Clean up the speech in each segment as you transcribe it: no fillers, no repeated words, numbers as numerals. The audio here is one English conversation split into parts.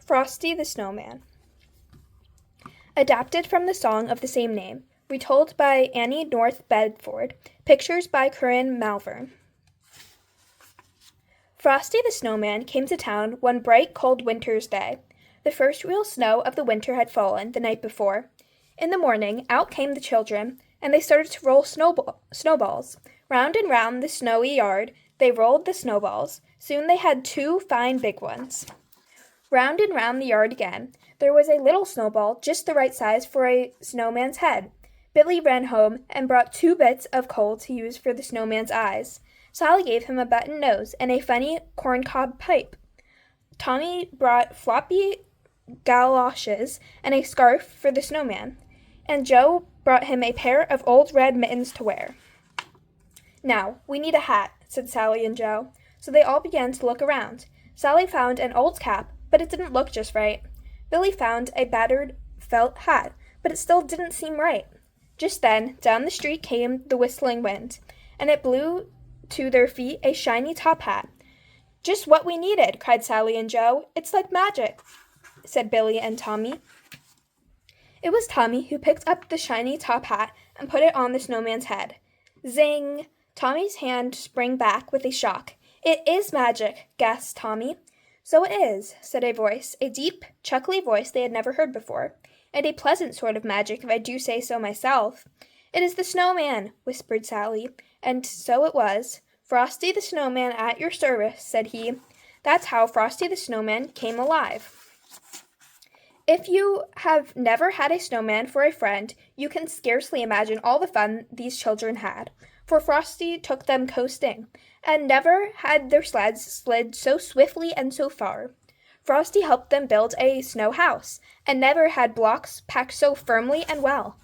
Frosty the Snowman. Adapted from the song of the same name, retold by Annie North Bedford, pictures by Corinne Malvern. Frosty the Snowman came to town one bright, cold winter's day. The first real snow of the winter had fallen the night before. In the morning, out came the children, and they started to roll snowballs. Round and round the snowy yard they rolled the snowballs. Soon they had 2 fine big ones. Round and round the yard again. There was a little snowball just the right size for a snowman's head. Billy ran home and brought 2 bits of coal to use for the snowman's eyes. Sally gave him a button nose and a funny corncob pipe. Tommy brought floppy galoshes and a scarf for the snowman, and Joe brought him a pair of old red mittens to wear. "Now, we need a hat," said Sally and Joe, so they all began to look around. Sally found an old cap, but it didn't look just right. Billy found a battered felt hat, but it still didn't seem right. Just then, down the street came the whistling wind, and it blew to their feet a shiny top hat. "Just what we needed," cried Sally and Joe. "It's like magic," said Billy and Tommy. It was Tommy who picked up the shiny top hat and put it on the snowman's head. Zing! Tommy's hand sprang back with a shock. "It is magic," gasped Tommy. "So it is," said a voice, a deep, chuckly voice they had never heard before, and a pleasant sort of magic, if I do say so myself. "It is the snowman," whispered Sally, and so it was. "Frosty the Snowman at your service," said he. That's how Frosty the Snowman came alive. If you have never had a snowman for a friend, you can scarcely imagine all the fun these children had, for Frosty took them coasting, and never had their sleds slid so swiftly and so far. Frosty helped them build a snow house, and never had blocks packed so firmly and well.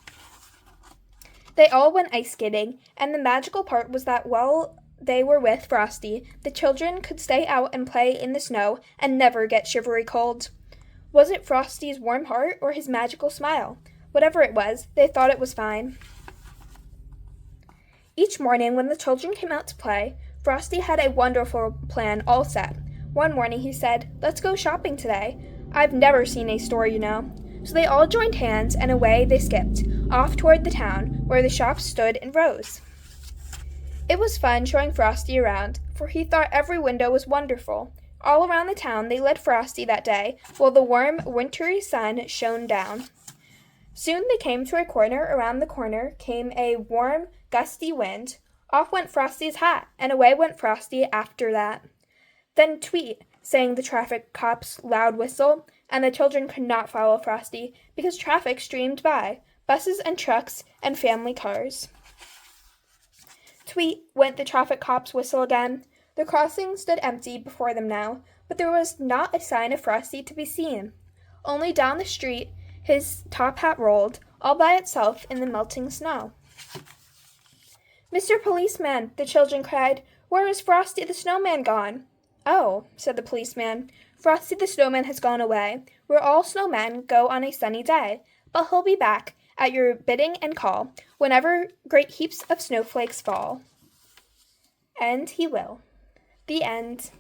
They all went ice skating, and the magical part was that while they were with Frosty, the children could stay out and play in the snow and never get shivery cold. Was it Frosty's warm heart or his magical smile? Whatever it was, they thought it was fine. Each morning when the children came out to play, Frosty had a wonderful plan all set. One morning he said, "Let's go shopping today. I've never seen a store, you know." So they all joined hands, and away they skipped, off toward the town, where the shops stood in rows. It was fun showing Frosty around, for he thought every window was wonderful. All around the town they led Frosty that day, while the warm, wintry sun shone down. Soon they came to a corner. Around the corner came a warm, gusty wind. Off went Frosty's hat, and away went Frosty after that. Then tweet, sang the traffic cop's loud whistle, and the children could not follow Frosty, because traffic streamed by, buses and trucks and family cars. Tweet went the traffic cop's whistle again. The crossing stood empty before them now, but there was not a sign of Frosty to be seen. Only down the street his top hat rolled, all by itself in the melting snow. "Mr. Policeman," the children cried, "where is Frosty the Snowman gone?" "Oh," said the policeman, "Frosty the Snowman has gone away, where all snowmen go on a sunny day, but he'll be back, at your bidding and call, whenever great heaps of snowflakes fall." And he will. The end.